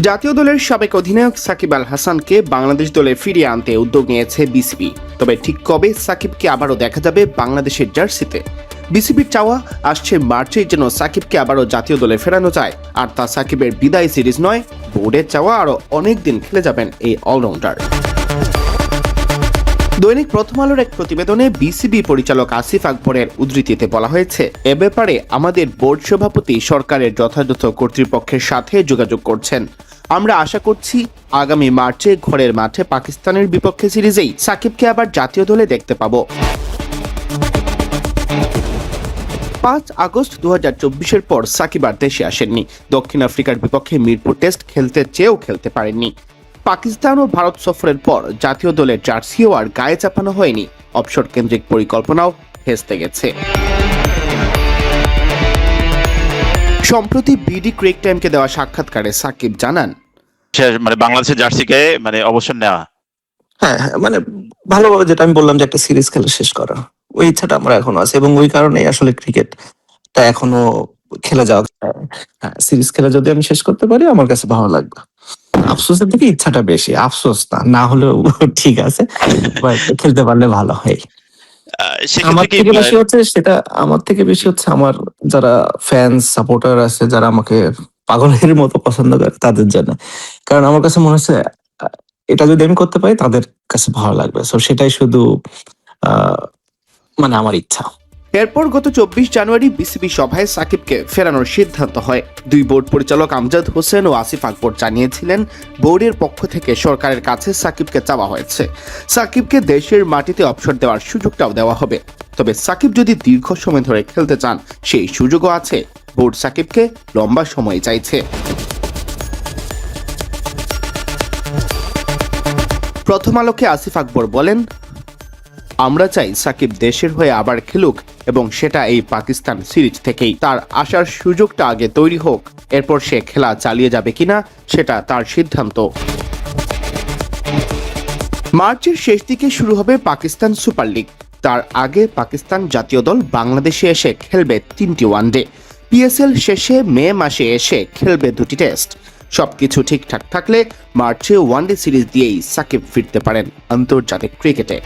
জাতীয় দলের সাবেক অধিনায়ক সাকিব আল হাসানকে বাংলাদেশ দলে ফিরিয়ে আনতে উদ্যোগ নিয়েছে বিসিবি। তবে ঠিক কবে সাকিবকে আবারও দেখা যাবে বাংলাদেশের জার্সিতে? বিসিবির চাওয়া আসছে মার্চেই যেন সাকিবকে আবারও জাতীয় দলে ফেরানো যায়, আর তা সাকিবের বিদায় সিরিজ নয়, বোর্ডের চাওয়া আরও অনেক দিন খেলে যাবেন এই অলরাউন্ডার। দৈনিক প্রথম আলোর এক প্রতিবেদনে বিসিবি পরিচালক আসিফ আকবরের উদ্ধৃতিতে বলা হয়েছে, এ ব্যাপারে আমাদের বোর্ড সভাপতি সরকারের যথাযথ কর্তৃপক্ষের সাথে যোগাযোগ করছেন। আমরা আশা করছি আগামী মার্চে ঘরের মাঠে পাকিস্তানের বিপক্ষে সিরিজেই সাকিবকে আবার জাতীয় দলে দেখতে পাবো। 5 আগস্ট 2024-এর পর সাকিব আর দেশে আসেননি। দক্ষিণ আফ্রিকার বিপক্ষে মিরপুর টেস্ট খেলতে চেয়েও খেলতে পারেননি। পাকিস্তান ও ভারত সফরের পর জাতীয় দলের জার্সিও আর গায়ে চাপানো হয়নি। অবসর কেন্দ্রিক পরিকল্পনাও ভেস্তে গেছে। সম্প্রতি বিডি ক্রিক টাইমকে দেওয়া সাক্ষাৎকারে সাকিব জানান, বাংলাদেশের জার্সিকে অবসর নেওয়া, হ্যাঁ, ভালোভাবে যেটা আমি বললাম যে একটা সিরিজ খেলা শেষ করা, ওই ইচ্ছাটা আমার এখনো আছে এবং ওই কারণেই আসলে ক্রিকেটটা এখনো খেলে যাওয়া। হ্যাঁ, সিরিজ খেলা যদি আমি শেষ করতে পারি আমার কাছে ভালো লাগবে। আফসোসের থেকে ইচ্ছাটা বেশি, আফসোস না হলেও ঠিক আছে, খেলতে পারলে ভালো হয়। আমার থেকে বেশি হচ্ছে আমার যারা ফ্যান্স সাপোর্টার আছে, যারা আমাকে পাগলের মতো পছন্দ করে তাদের জন্য। কারণ আমার কাছে মনে হচ্ছে এটা যদি আমি করতে পারি তাদের কাছে ভালো লাগবে। সো সেটাই শুধু আমার ইচ্ছা। এরপর গত 24 জানুয়ারি বিসিবি সভায় সাকিবকে ফেরানোর সিদ্ধান্ত হয়। দুই বোর্ড পরিচালক আমজাদ হোসেন ও আসিফ আকবর জানিয়েছিলেন, বোর্ডের পক্ষ থেকে সরকারের কাছে সাকিবকে চাওয়া হয়েছে। সাকিবকে দেশের মাটিতে অবসর দেওয়ার সুযোগটাও দেওয়া হবে। তবে সাকিব যদি দীর্ঘ সময় ধরে খেলতে চান সেই সুযোগও আছে। বোর্ড সাকিবকে লম্বা সময় চাইছে। প্রথম আলোকে আসিফ আকবর বলেন, আমরা চাই সাকিব দেশের হয়ে আবার খেলুক এবং সেটা এই পাকিস্তান সিরিজ থেকেই। তার আসার সুযোগটা আগে তৈরি হোক, এরপর সে খেলা চালিয়ে যাবে কিনা সেটা তার সিদ্ধান্ত। মার্চের শেষ দিকে শুরু হবে পাকিস্তান সুপার লিগ। তার আগে পাকিস্তান জাতীয় দল বাংলাদেশে এসে খেলবে 3টি ওয়ানডে। পিএসএল শেষে মে মাসে এসে খেলবে 2টি টেস্ট। সবকিছু ঠিকঠাক থাকলে মার্চে ওয়ানডে সিরিজ দিয়েই সাকিব ফিরতে পারেন আন্তর্জাতিক ক্রিকেটে।